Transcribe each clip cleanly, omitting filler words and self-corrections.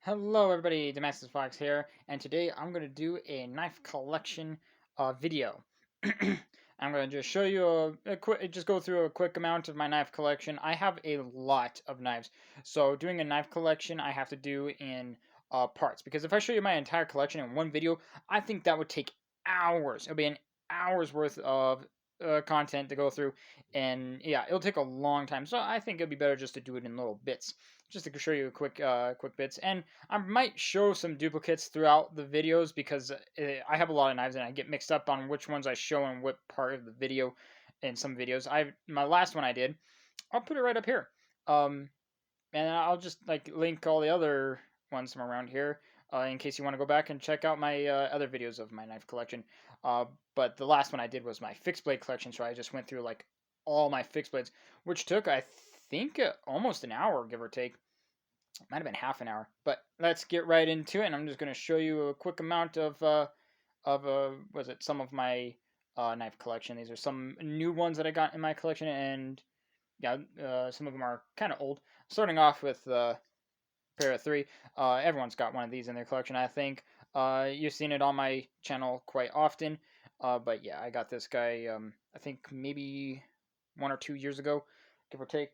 Hello everybody, Damascus Fox here, and today I'm going to do a knife collection video. I'm going to just show you just go through a quick amount of my knife collection. I have a lot of knives, so doing a knife collection I have to do in parts, because if I show you my entire collection in one video, I think that would take hours. It'll be an hour's worth of content to go through, and yeah, it'll take a long time, so I think it'd be better just to do it in little bits, just to show you a quick bits. And I might show some duplicates throughout the videos, because I have a lot of knives and I get mixed up on which ones I show in what part of the video. In some videos, my last one I did, I'll put it right up here. Um, and I'll just like link all the other ones from around here, in case you want to go back and check out my other videos of my knife collection. Uh, but the last one I did was my fixed blade collection, so I just went through like all my fixed blades, which took, I think, almost an hour, give or take. Might have been half an hour, but let's get right into it. And I'm just going to show you a quick amount of was it some of my knife collection. These are some new ones that I got in my collection, and yeah, some of them are kind of old. Starting off with pair of three. Everyone's got one of these in their collection, I think. You've seen it on my channel quite often. But yeah, I got this guy. I think maybe 1 or 2 years ago, give or take,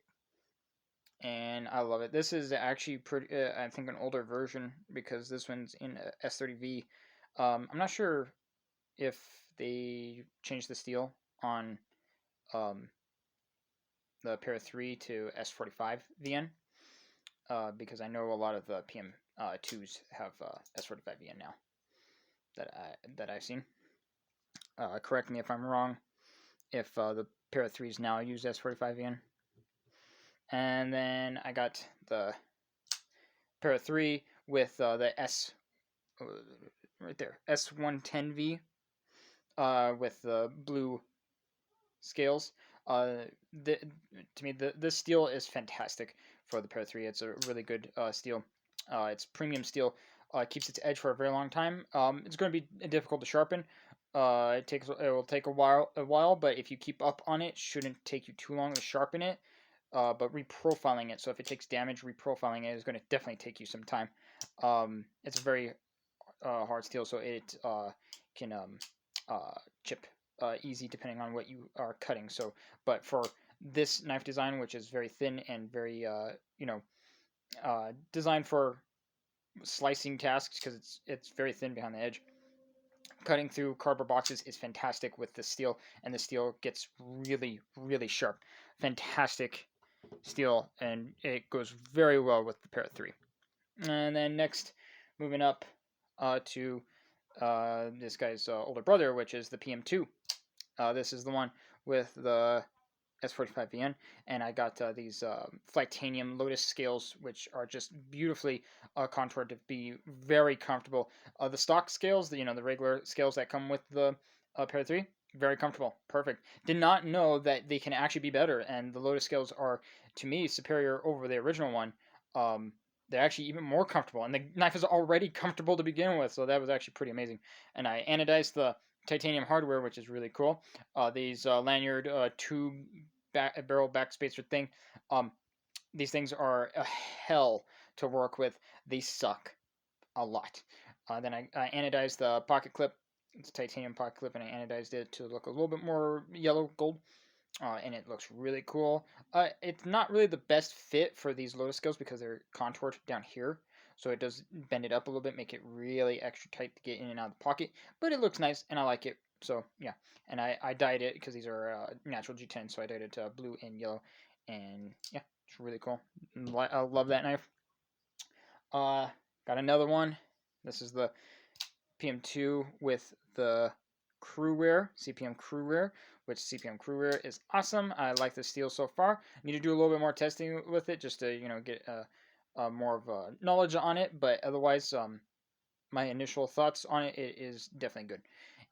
and I love it. This is actually pretty, I think, an older version, because this one's in S30V. I'm not sure if they changed the steel on um, the Para 3 to S45 VN, because I know a lot of the PM2s have S45 VN now that I've seen. Correct me if I'm wrong. If the Para 3s now use S45 VN. And then I got the Para 3 with the right there, S110V, with the blue scales. Uh, the, to me, this steel is fantastic for the Para 3. It's a really good steel. It's premium steel. Keeps its edge for a very long time. It's going to be difficult to sharpen. It will take a while, but if you keep up on it, shouldn't take you too long to sharpen it. But reprofiling it, so if it takes damage, reprofiling it is going to definitely take you some time. It's a very hard steel, so it can chip easy depending on what you are cutting. So, but for this knife design, which is very thin and very designed for slicing tasks, because it's very thin behind the edge. Cutting through cardboard boxes is fantastic with the steel, and the steel gets really, really sharp. Fantastic steel, and it goes very well with the Para 3. And then next, moving up to this guy's older brother, which is the PM2. This is the one with the S45VN, and I got these Flightanium Lotus scales, which are just beautifully contoured to be very comfortable. The stock scales, the regular scales that come with the Para 3, very comfortable, perfect. Did not know that they can actually be better, and the Lotus scales are, to me, superior over the original one. Um, they're actually even more comfortable, and the knife is already comfortable to begin with, so that was actually pretty amazing. And I anodized the titanium hardware, which is really cool. These lanyard tube barrel backspacer thing. Um, these things are a hell to work with. They suck a lot. Then I anodized the pocket clip. It's a titanium pocket clip, and I anodized it to look a little bit more yellow gold. And it looks really cool. It's not really the best fit for these Lotus scales, because they're contoured down here, so it does bend it up a little bit, make it really extra tight to get in and out of the pocket. But it looks nice, and I like it. So yeah, and I dyed it, because these are natural G10, so I dyed it blue and yellow, and yeah, it's really cool. I love that knife. Uh, got another one. This is the PM2 with the crew wear, CPM crew wear, which CPM crew wear is awesome. I like the steel so far. Need to do a little bit more testing with it, just to get more of knowledge on it. But otherwise, my initial thoughts on it, it is definitely good,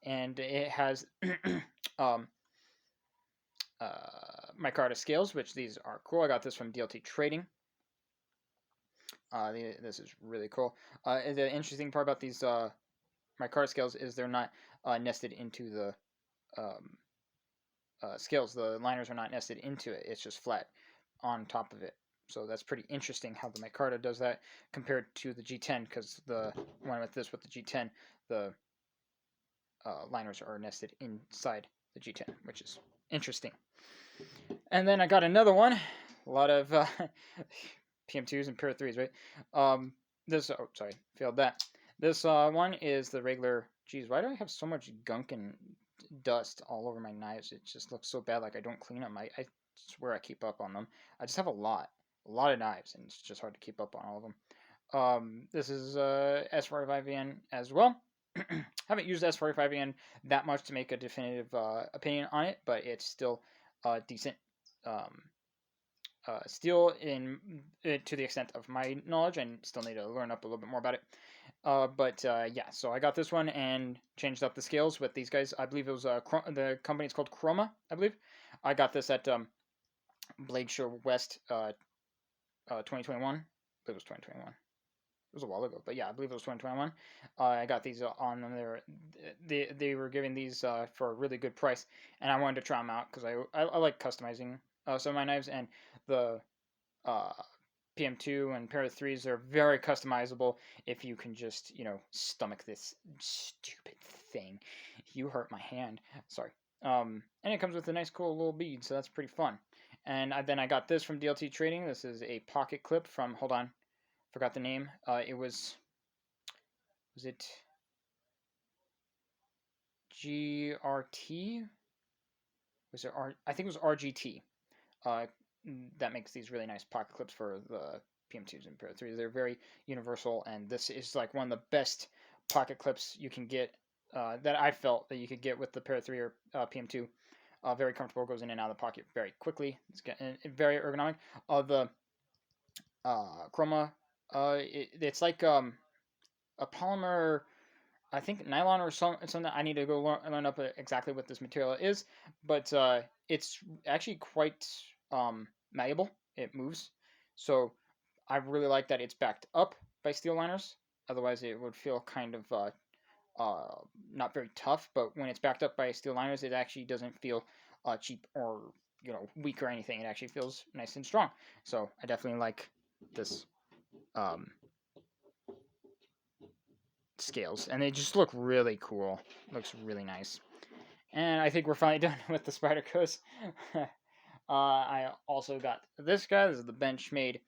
and it has um, micarta scales, which these are cool. I got this from DLT Trading. This is really cool. The interesting part about these micarta scales is they're not nested into the um, scales. The liners are not nested into it. It's just flat on top of it. So that's pretty interesting how the micarta does that compared to the G10, because the one with this with the G10, the liners are nested inside the G10, which is interesting. And then I got another one. A lot of PM2s and Pure 3s, right? This, oh, sorry, failed that. This one is the regular. Geez, why do I have so much gunk and dust all over my knives? It just looks so bad, like I don't clean them. I swear I keep up on them. I just have a lot of knives, and it's just hard to keep up on all of them. This is S45VN as well. Haven't used S45VN that much to make a definitive opinion on it, but it's still decent um, steel in to the extent of my knowledge, and still need to learn up a little bit more about it. Yeah, so I got this one and changed up the scales with these guys. I believe it was the company is called Chroma, I believe. I got this at Blade Show West 2021. I believe it was 2021. It was a while ago, but yeah, I believe it was 2021. I got these on them. They were giving these for a really good price, and I wanted to try them out because I like customizing some of my knives, and the uh, PM2 and Pair of Threes are very customizable if you can just stomach this stupid thing. You hurt my hand. Sorry. And it comes with a nice cool little bead, so that's pretty fun. And then I got this from DLT Trading. This is a pocket clip from, hold on, forgot the name. It was it GRT? Was it I think it was RGT. Uh, that makes these really nice pocket clips for the PM2s and Pro 3s. They're very universal, and this is like one of the best pocket clips you can get that I felt that you could get with the Pro 3 or PM2. Very comfortable, goes in and out of the pocket very quickly. It's very ergonomic. The Chroma, it's like a polymer, I think nylon or something. I need to go learn up exactly what this material is, but it's actually quite malleable. It moves, so I really like that it's backed up by steel liners. Otherwise, it would feel kind of not very tough. But when it's backed up by steel liners, it actually doesn't feel cheap or weak or anything. It actually feels nice and strong. So I definitely like this um, scales, and they just look really cool. Looks really nice. And I think we're finally done with the Spyderco's. I also got this guy. This is the Benchmade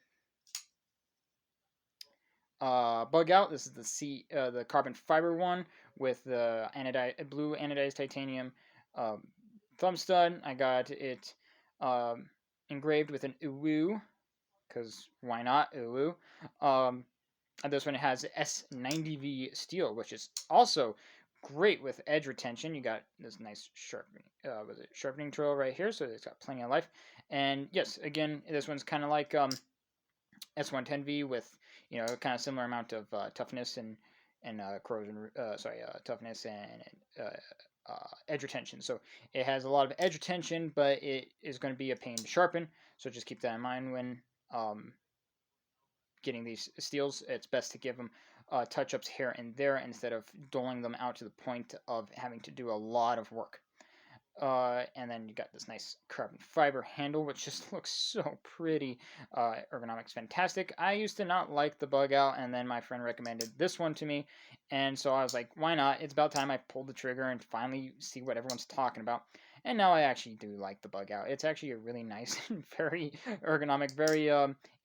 Bug Out. This is the carbon fiber one with the blue anodized titanium thumb stud. I got it engraved with an uwu, because why not uwu? And this one has S90V steel, which is also great with edge retention. You got this nice sharpening tool right here, so it's got plenty of life. And yes, again, this one's kind of like S110V with kind of similar amount of toughness and corrosion. Toughness and edge retention. So it has a lot of edge retention, but it is going to be a pain to sharpen. So just keep that in mind when getting these steels. It's best to give them touch-ups here and there instead of doling them out to the point of having to do a lot of work. And then you got this nice carbon fiber handle, which just looks so pretty. Ergonomics fantastic. I used to not like the Bug Out, and then my friend recommended this one to me, and so I was like, why not? It's about time I pulled the trigger and finally see what everyone's talking about. And now I actually do like the Bug Out. It's actually a really nice and very ergonomic, very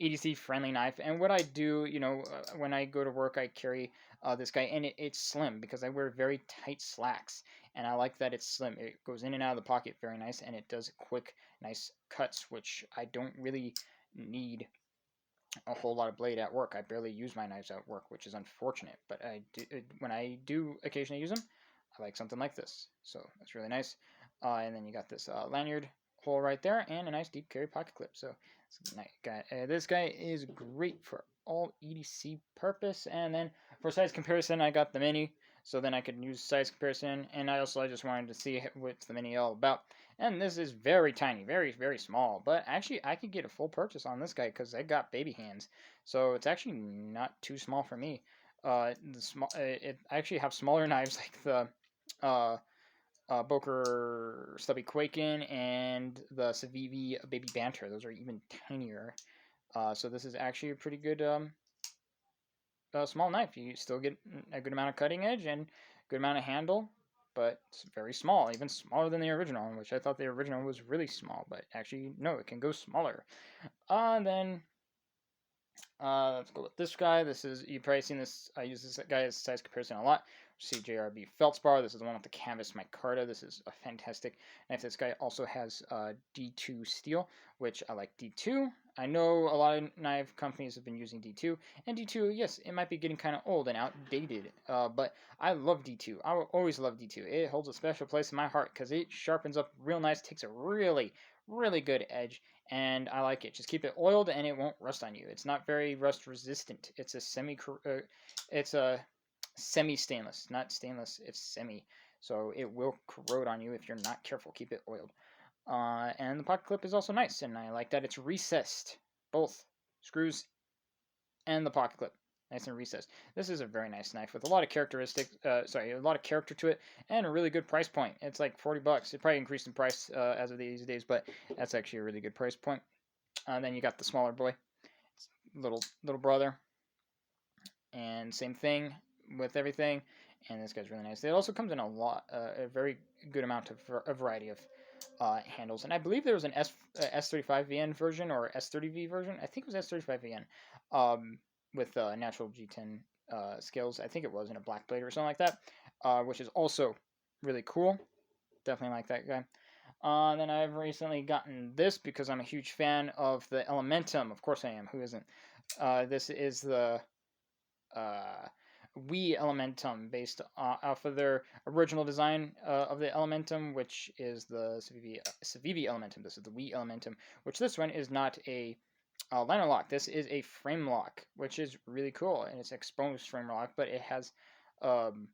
EDC friendly knife. And what I do, when I go to work, I carry this guy, and it's slim because I wear very tight slacks. And I like that it's slim. It goes in and out of the pocket very nice, and it does quick, nice cuts, which I don't really need a whole lot of blade at work. I barely use my knives at work, which is unfortunate. But when I do occasionally use them, I like something like this. So that's really nice. And then you got this lanyard hole right there, and a nice deep carry pocket clip. So this guy is great for all EDC purpose. And then for size comparison, I got the mini, so then I could use size comparison. And I just wanted to see what's the mini all about. And this is very tiny, very, very small. But actually, I could get a full purchase on this guy because I got baby hands. So it's actually not too small for me. I actually have smaller knives like the Boker Stubby Quaken and the Civi Baby Banter. Those are even tinier. So this is actually a pretty good small knife. You still get a good amount of cutting edge and good amount of handle, but it's very small, even smaller than the original, which I thought the original was really small, but actually no, it can go smaller. Then let's go with this guy. This is, you've probably seen this. I use this guy as size comparison a lot. CJRB Feldspar. This is the one with the canvas micarta. This is a fantastic knife. This guy also has D2 steel, which I like D2. I know a lot of knife companies have been using D2, and D2, yes, it might be getting kind of old and outdated, but I love D2. I will always love D2. It holds a special place in my heart because it sharpens up real nice, takes a really, really good edge, and I like it. Just keep it oiled and it won't rust on you. It's not very rust resistant. It's a semi stainless, not stainless. It's semi, so it will corrode on you if you're not careful. Keep it oiled. And the pocket clip is also nice, and I like that it's recessed, both screws and the pocket clip. Nice and recessed. This is a very nice knife with a lot of characteristics. A lot of character to it, and a really good price point. It's like $40. It probably increased in price as of these days, but that's actually a really good price point. Then you got the smaller boy, little brother, and same thing with everything. And this guy's really nice. It also comes in a very good amount of a variety of handles. And I believe there was an S35VN version or S30V version. I think it was S35VN with natural G10 scales. I think it was in a black blade or something like that, which is also really cool. Definitely like that guy. Then I've recently gotten this because I'm a huge fan of the Elementum. Of course I am. Who isn't? This is the uh, Wii Elementum, based off of their original design of the Elementum, which is the Civi Elementum. This is the Wii Elementum, which this one is not a liner lock. This is a frame lock, which is really cool, and it's exposed frame lock, but it has um,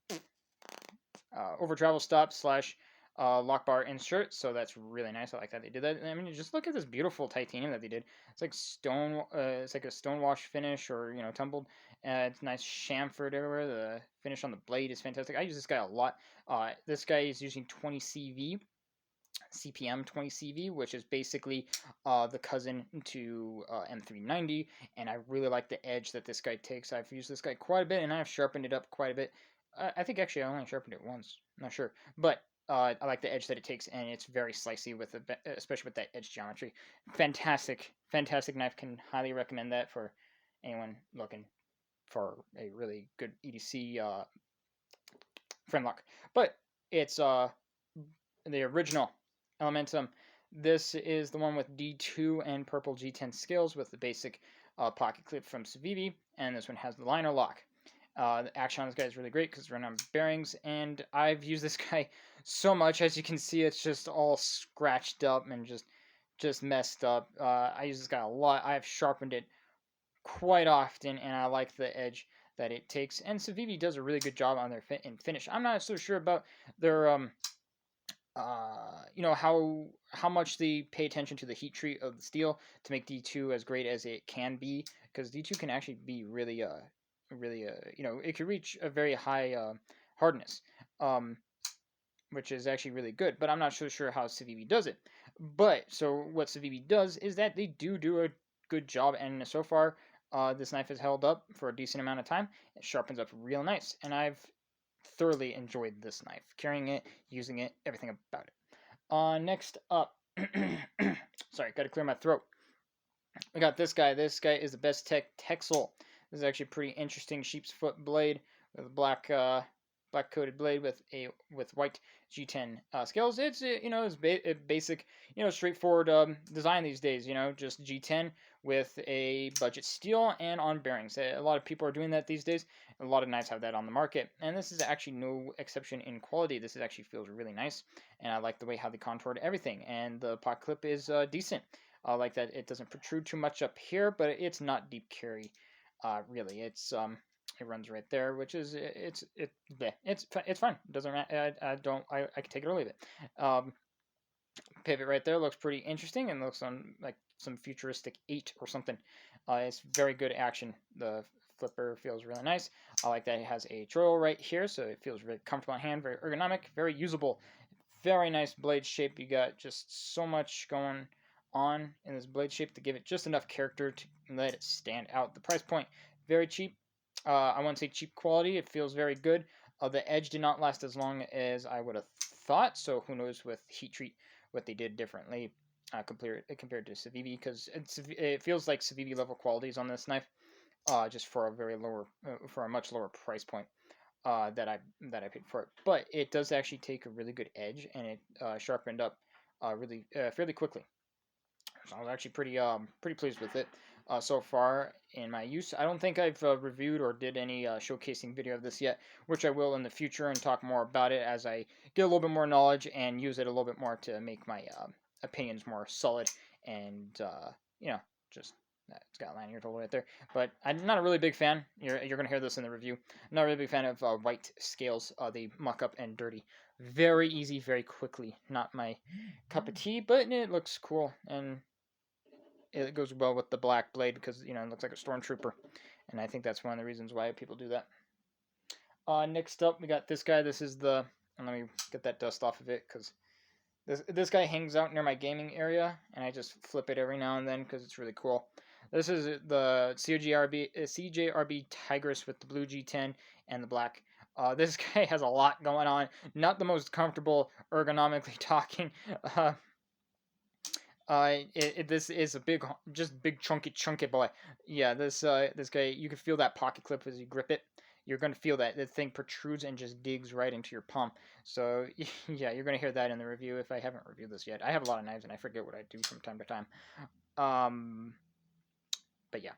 over travel stop slash lock bar insert, so that's really nice. I like that they did that. I mean, just look at this beautiful titanium that they did. It's like stone. It's like a stone wash finish, or tumbled. It's nice chamfered everywhere. The finish on the blade is fantastic. I use this guy a lot. This guy is using 20 CV. CPM 20 CV, which is basically the cousin to M390, and I really like the edge that this guy takes. I've used this guy quite a bit, and I've sharpened it up quite a bit. I think actually I only sharpened it once. I'm not sure, but I like the edge that it takes, and it's very slicey with especially with that edge geometry. Fantastic, fantastic knife. Can highly recommend that for anyone looking for a really good EDC frame lock. But it's the original Elementum. This is the one with D2 and purple G10 scales with the basic pocket clip from Civi, and this one has the liner lock. The action on this guy is really great because it's running on bearings, and I've used this guy so much. As you can see, it's just all scratched up and just messed up. I use this guy a lot. I have sharpened it quite often, and I like the edge that it takes. And Civi does a really good job on their fit and finish. I'm not so sure about their how much they pay attention to the heat treat of the steel to make D2 as great as it can be, because D2 can actually be really it can reach a very high hardness, um, which is actually really good. But I'm not so sure how Civi does it. But so what Civi does is that they do a good job, and so far this knife has held up for a decent amount of time. It sharpens up real nice, and I've thoroughly enjoyed this knife, carrying it, using it, everything about it. Next up, sorry, got to clear my throat. We got this guy. This guy is the Best Tech Texel. This is actually a pretty interesting sheep's foot blade with a black coated blade with white G10 scales. It's a basic straightforward design these days. Just G10 with a budget steel and on bearings. A lot of people are doing that these days. A lot of knives have that on the market, and this is actually no exception in quality. This actually feels really nice, and I like the way how they contoured everything. And the pot clip is decent. I like that it doesn't protrude too much up here, but it's not deep carry. Really, it runs right there, which is it's fine. It doesn't matter. I can take it or leave it. Pivot right there looks pretty interesting and looks on like some futuristic 8 or something. It's very good action. The flipper feels really nice. I like that it has a drill right here, so it feels really comfortable in hand, very ergonomic, very usable. Very nice blade shape. You got just so much going on in this blade shape to give it just enough character to let it stand out. The price point, very cheap. I wouldn't say cheap quality. It feels very good. The edge did not last as long as I would have thought, so who knows with heat treat what they did differently compared to Civi, because it feels like Civi level qualities on this knife, just for a much lower price point that I paid for it. But it does actually take a really good edge, and it sharpened up really fairly quickly. So I was actually pretty pleased with it so far in my use. I don't think I've reviewed or did any showcasing video of this yet, which I will in the future and talk more about it as I get a little bit more knowledge and use it a little bit more to make my opinions more solid and you know just. It's got lanyard hole right there, but I'm not a really big fan. You're gonna hear this in the review. I'm not a really big fan of white scales. They muck up and dirty very easy, very quickly. Not my cup of tea, but it looks cool and it goes well with the black blade because it looks like a stormtrooper, and I think that's one of the reasons why people do that. Next up, we got this guy. This is the and let me get that dust off of it because this guy hangs out near my gaming area, and I just flip it every now and then because it's really cool. This is the CJRB Tigris with the blue G10 and the black. This guy has a lot going on. Not the most comfortable ergonomically talking. This is a just big chunky boy. Yeah, this guy, you can feel that pocket clip as you grip it. You're gonna feel that the thing protrudes and just digs right into your palm. So yeah, you're gonna hear that in the review if I haven't reviewed this yet. I have a lot of knives and I forget what I do from time to time. But yeah.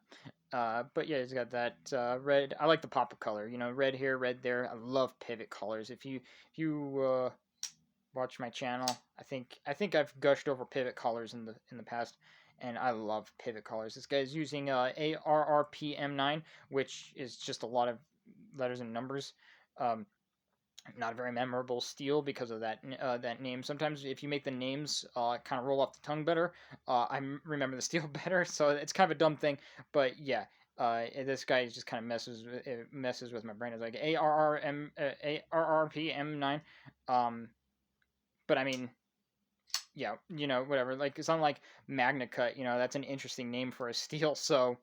But yeah, it's got that red. I like the pop of color. Red here, red there. I love pivot colors. If you watch my channel, I think I've gushed over pivot colors in the past, and I love pivot colors. This guy's using ARRPM9, which is just a lot of letters and numbers. Um, Not a very memorable steel because of that name. Sometimes if you make the names kind of roll off the tongue better, remember the steel better. So it's kind of a dumb thing, but yeah. This guy just kind of messes with my brain. It's like ARRPM9. But I mean, yeah, whatever. Like, it's not like Magna Cut. That's an interesting name for a steel. So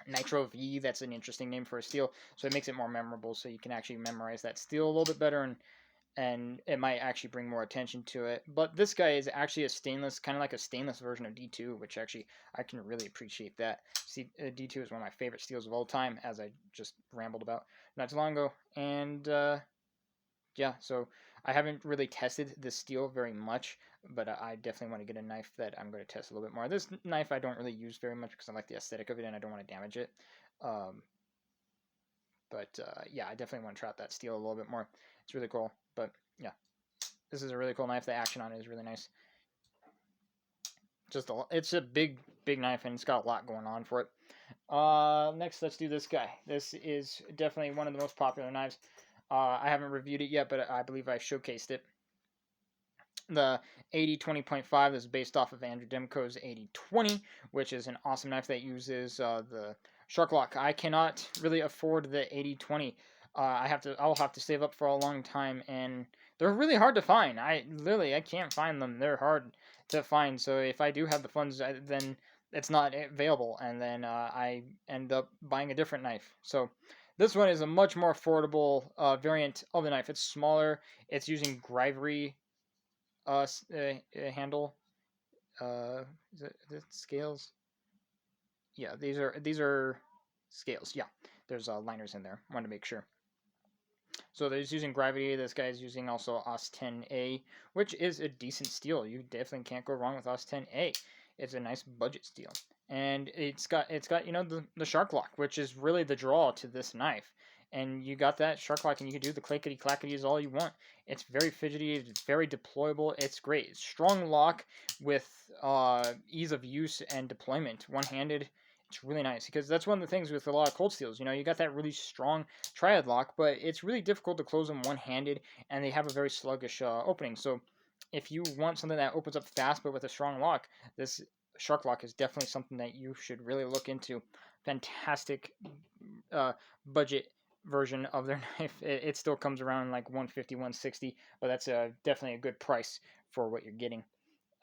Nitro V, that's an interesting name for a steel. So it makes it more memorable. So you can actually memorize that steel a little bit better, and it might actually bring more attention to it. But this guy is actually a stainless, kind of like a stainless version of D2, which actually I can really appreciate that. See, D2 is one of my favorite steels of all time, as I just rambled about not too long ago. And yeah, so I haven't really tested this steel very much, but I definitely want to get a knife that I'm going to test a little bit more. This knife I don't really use very much because I like the aesthetic of it and I don't want to damage it. Um, but yeah, I definitely want to try out that steel a little bit more. It's really cool. But yeah, this is a really cool knife. The action on it is really nice. It's a big knife and it's got a lot going on for it. Next, let's do this guy. This is definitely one of the most popular knives. I haven't reviewed it yet, but I believe I showcased it. The 80-20.5 is based off of Andrew Demko's 80-20, which is an awesome knife that uses the shark lock. I cannot really afford the 80-20. I'll have to save up for a long time, and they're really hard to find. I can't find them. They're hard to find. So if I do have the funds, then it's not available, and then I end up buying a different knife. So this one is a much more affordable variant of the knife. It's smaller. It's using Grivery handle. Is it scales? Yeah, these are scales. Yeah, there's liners in there. Wanted to make sure. So there's using gravity. This guy is using also OS 10A, which is a decent steel. You definitely can't go wrong with OS 10A. It's a nice budget steel, and it's got the shark lock, which is really the draw to this knife. And you got that shark lock, and you can do the clickety clacketies all you want. It's very fidgety. It's very deployable. It's great. It's strong lock with ease of use and deployment. One handed. It's really nice because that's one of the things with a lot of cold steels. You got that really strong triad lock, but it's really difficult to close them one-handed, and they have a very sluggish opening. So if you want something that opens up fast but with a strong lock, this shark lock is definitely something that you should really look into. Fantastic budget version of their knife. It still comes around like 150, 160, but that's definitely a good price for what you're getting.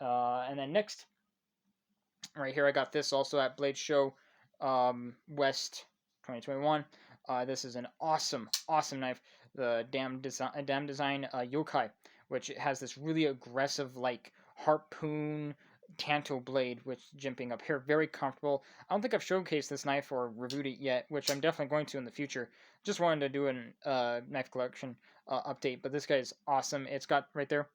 And then next, Right here, I got this also at Blade Show West 2021. This is an awesome, awesome knife. The Dam Design Yokai, which has this really aggressive, like, harpoon tanto blade, which jimping up here, very comfortable. I don't think I've showcased this knife or reviewed it yet, which I'm definitely going to in the future. Just wanted to do a knife collection update, but this guy is awesome. It's got right there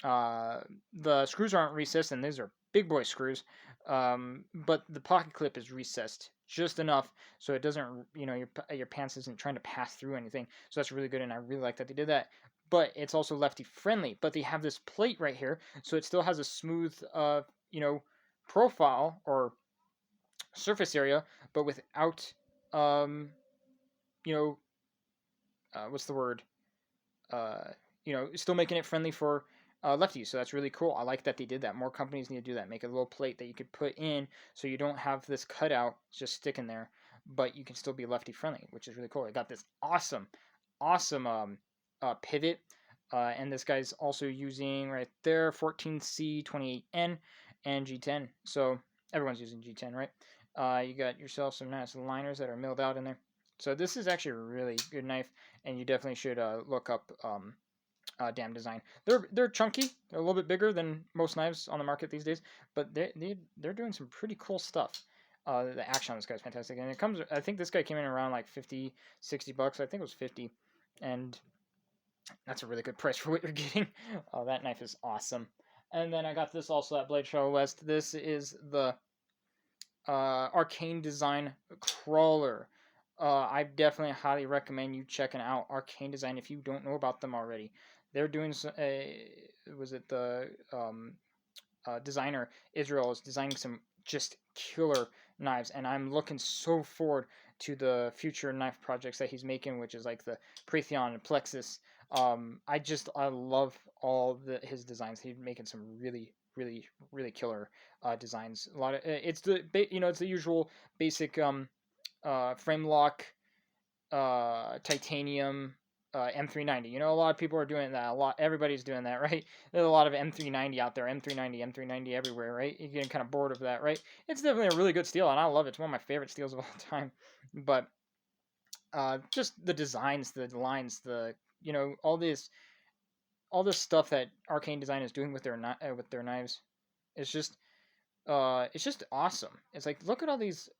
uh, the screws aren't recessed, and these are big boy screws. But the pocket clip is recessed just enough so it doesn't, your pants isn't trying to pass through anything. So that's really good, and I really like that they did that. But it's also lefty friendly. But they have this plate right here, so it still has a smooth, profile or surface area, but without, um, you know, what's the word? uh, still making it friendly for lefties. So that's really cool. I like that they did that. More companies need to do that. Make a little plate that you could put in, so you don't have this cutout just sticking there, but you can still be lefty friendly, which is really cool. I got this awesome, awesome pivot, and this guy's also using right there 14C 28N and G10. So everyone's using G10, right? You got yourself some nice liners that are milled out in there. So this is actually a really good knife, and you definitely should look up Dam Design. They're chunky. They're a little bit bigger than most knives on the market these days, but they're doing some pretty cool stuff. The action on this guy's fantastic, and it comes. I think this guy came in around like 50, $60. I think it was 50, and that's a really good price for what you're getting. That knife is awesome. And then I got this also at Blade Show West. This is the Arcane Design Crawler. I definitely highly recommend you checking out Arcane Design if you don't know about them already. They're doing was it the designer Israel is designing some just killer knives, and I'm looking so forward to the future knife projects that he's making, which is like the Protheon and Plexus. I love all his designs. He's making some really, really, really killer designs. A lot of it's it's the usual basic frame lock titanium M390. A lot of people are doing that. Everybody's doing that, right? There's a lot of M390 out there. M390 everywhere, right? You're getting kind of bored of that, right? It's definitely a really good steel, and I love it. It's one of my favorite steels of all time. But just the designs, the lines, all this stuff that Arcane Design is doing with their knives, it's just it's just awesome. It's like, look at all these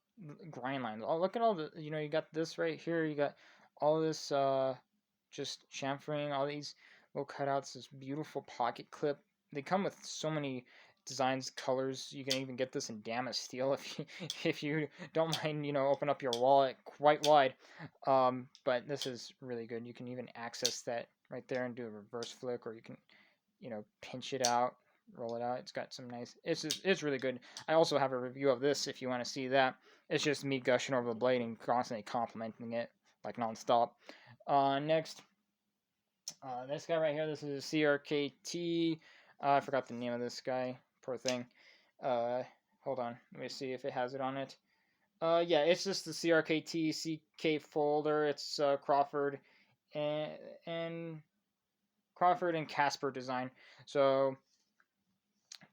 grind lines. Oh, look at all the, you got this right here. You got all this just chamfering, all these little cutouts, this beautiful pocket clip. They come with so many designs, colors. You can even get this in Damas steel if you if you don't mind, open up your wallet quite wide. But this is really good. You can even access that right there and do a reverse flick, or you can, pinch it out, roll it out. It's got some nice. It's really good. I also have a review of this if you want to see that. It's just me gushing over the blade and constantly complimenting it like nonstop. Next, this guy right here. This is a CRKT. I forgot the name of this guy. Poor thing. Uh, Hold on. Let me see if it has it on it. Yeah, it's just the CRKT CK folder. It's Crawford and Casper design. So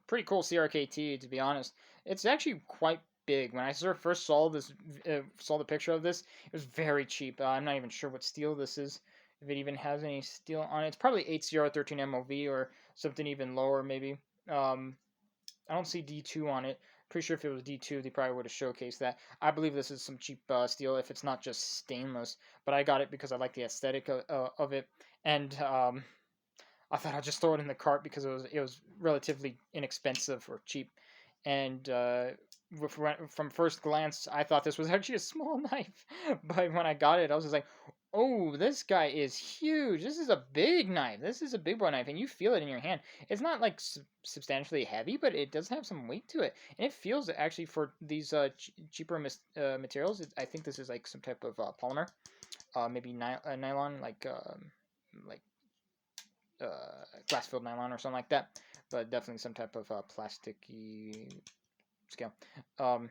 pretty cool CRKT, to be honest. It's actually quite big. When I first saw the picture of this, it was very cheap. I'm not even sure what steel this is, if it even has any steel on it. It's probably 8CR13 MOV or something even lower, maybe. I don't see D2 on it. Pretty sure if it was D2, they probably would have showcased that. I believe this is some cheap steel, if it's not just stainless. But I got it because I like the aesthetic of it, and I thought I'd just throw it in the cart because it was relatively inexpensive or cheap, and from first glance, I thought this was actually a small knife. But when I got it, I was just like, "Oh, this guy is huge! This is a big knife. This is a big boy knife, and you feel it in your hand. It's not like substantially heavy, but it does have some weight to it, and it feels actually for these cheaper materials. I think this is like some type of polymer, maybe nylon, like glass filled nylon or something like that, but definitely some type of plasticky scale. Um,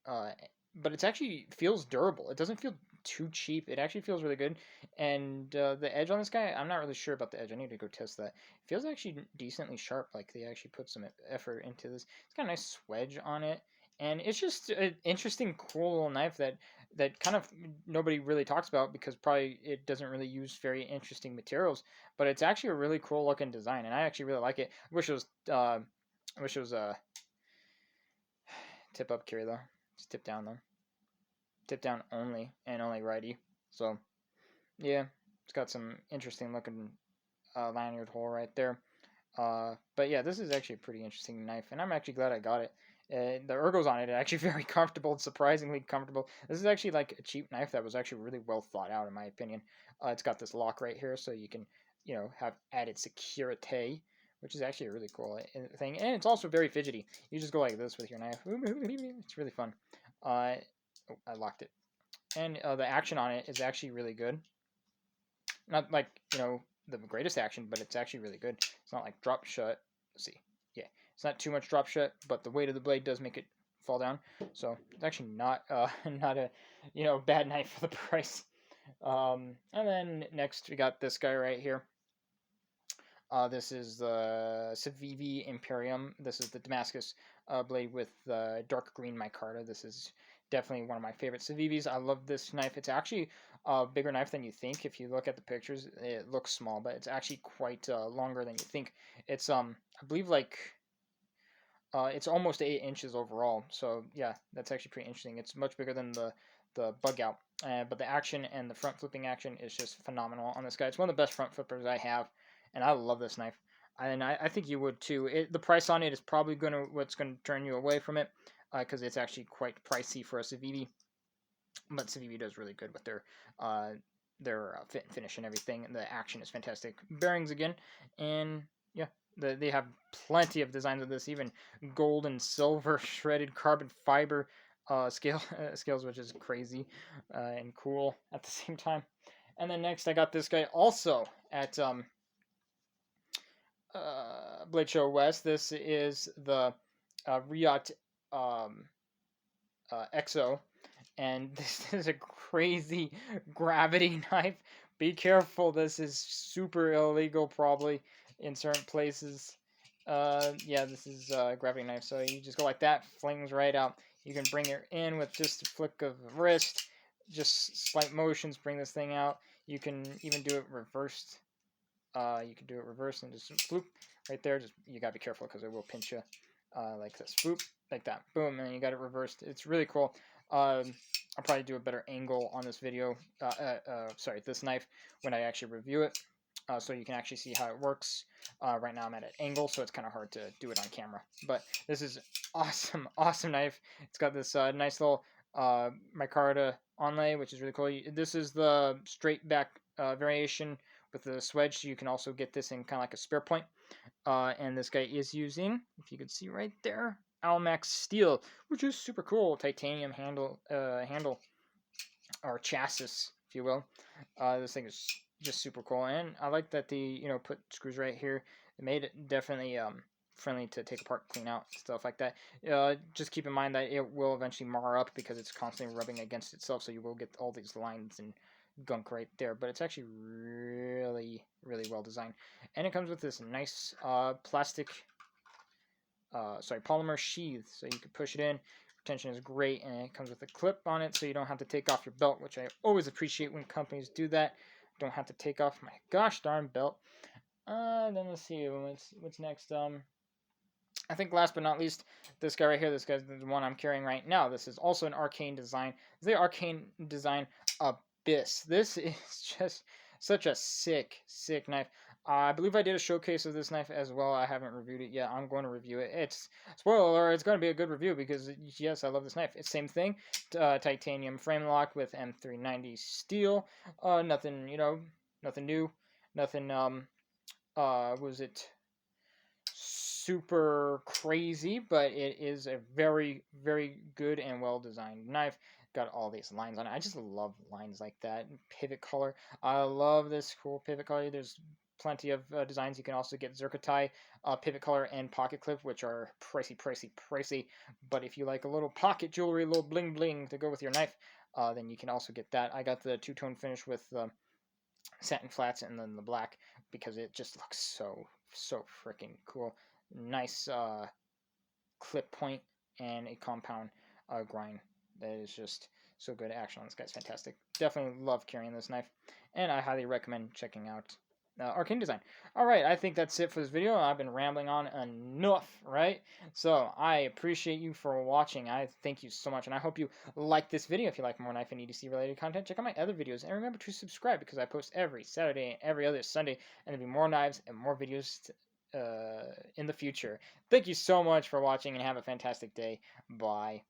uh, but it actually feels durable. It doesn't feel too cheap. It actually feels really good. And the edge on this guy, I'm not really sure about the edge. I need to go test that. It feels actually decently sharp. Like they actually put some effort into this. It's got a nice swedge on it. And it's just an interesting, cool little knife that kind of nobody really talks about because probably it doesn't really use very interesting materials. But it's actually a really cool looking design, and I actually really like it. I wish it was tip up carry though. Just tip down though. Tip down only and only righty. So yeah, it's got some interesting looking lanyard hole right there. But yeah, this is actually a pretty interesting knife, and I'm actually glad I got it. The ergos on it are actually very comfortable, surprisingly comfortable. This is actually like a cheap knife that was actually really well thought out, in my opinion. It's got this lock right here, so you can, have added security, which is actually a really cool thing. And it's also very fidgety. You just go like this with your knife. It's really fun. Oh, I locked it. And the action on it is actually really good. Not like, the greatest action, but it's actually really good. It's not like drop shut. Let's see. Yeah, it's not too much drop shut, but the weight of the blade does make it fall down. So it's actually not not a bad knife for the price. And then next we got this guy right here. This is the Civi Imperium. This is the Damascus blade with dark green micarta. This is definitely one of my favorite Civivis. I love this knife. It's actually a bigger knife than you think. If you look at the pictures, it looks small, but it's actually quite longer than you think. It's I believe like it's almost 8 inches overall. So yeah, that's actually pretty interesting. It's much bigger than the bug out, but the action and the front flipping action is just phenomenal on this guy. It's one of the best front flippers I have, and I love this knife. And I think you would too. The price on it is probably what's gonna turn you away from it, because it's actually quite pricey for a Civivi. But Civivi does really good with their fit and finish and everything. And the action is fantastic. Bearings again, and yeah, they have plenty of designs of this, even gold and silver shredded carbon fiber scales, which is crazy and cool at the same time. And then next, I got this guy also at Blade Show West. This is the Riot Exo, and this is a crazy gravity knife. Be careful, this is super illegal probably in certain places. Yeah, this is a gravity knife, so you just go like that, flings right out. You can bring it in with just a flick of the wrist, just slight motions, bring this thing out. You can even do it reversed. You can do it reversed and just floop right there. Just you gotta be careful because it will pinch you, like this, floop, like that, boom, and then you got it reversed. It's really cool. I'll probably do a better angle on this video, sorry, this knife, when I actually review it, so you can actually see how it works. Right now I'm at an angle, so it's kind of hard to do it on camera. But this is awesome, awesome knife. It's got this nice little micarta onlay, which is really cool. This is the straight back variation with the swedge, so you can also get this in kind of like a spare point. And this guy is using, if you could see right there, Almax steel, which is super cool. Titanium handle or chassis, if you will. This thing is just super cool, and I like that they put screws right here. It made it definitely friendly to take apart, clean out, stuff like that. Just keep in mind that it will eventually mar up because it's constantly rubbing against itself, so you will get all these lines and gunk right there. But it's actually really, really well designed, and it comes with this nice polymer sheath, so you can push it in. Retention is great, and it comes with a clip on it, so you don't have to take off your belt, which I always appreciate when companies do that. Don't have to take off my gosh darn belt. Then let's see what's next. I think last but not least, this guy right here. This guy's the one I'm carrying right now. This is also an Arcane design. The Arcane design Abyss. This is just such a sick knife. I believe I did a showcase of this knife as well. I haven't reviewed it yet. I'm going to review it. It's spoiler alert. It's going to be a good review because yes, I love this knife. It's same thing. Titanium frame lock with M390 steel. Nothing nothing new. Nothing was it super crazy, but it is a very, very good and well designed knife. Got all these lines on it. I just love lines like that. Pivot color. I love this cool pivot color. There's plenty of designs. You can also get Zircotai pivot color and pocket clip, which are pricey. But if you like a little pocket jewelry, a little bling bling to go with your knife, then you can also get that. I got the two-tone finish with the satin flats and then the black because it just looks so freaking cool. Nice clip point and a compound grind that is just so good. Action on this guy's fantastic. Definitely love carrying this knife, and I highly recommend checking out Arcane Design. Alright, I think that's it for this video. I've been rambling on enough, right? So, I appreciate you for watching. I thank you so much, and I hope you like this video. If you like more knife and EDC related content, check out my other videos, and remember to subscribe because I post every Saturday and every other Sunday, and there'll be more knives and more videos in the future. Thank you so much for watching, and have a fantastic day. Bye.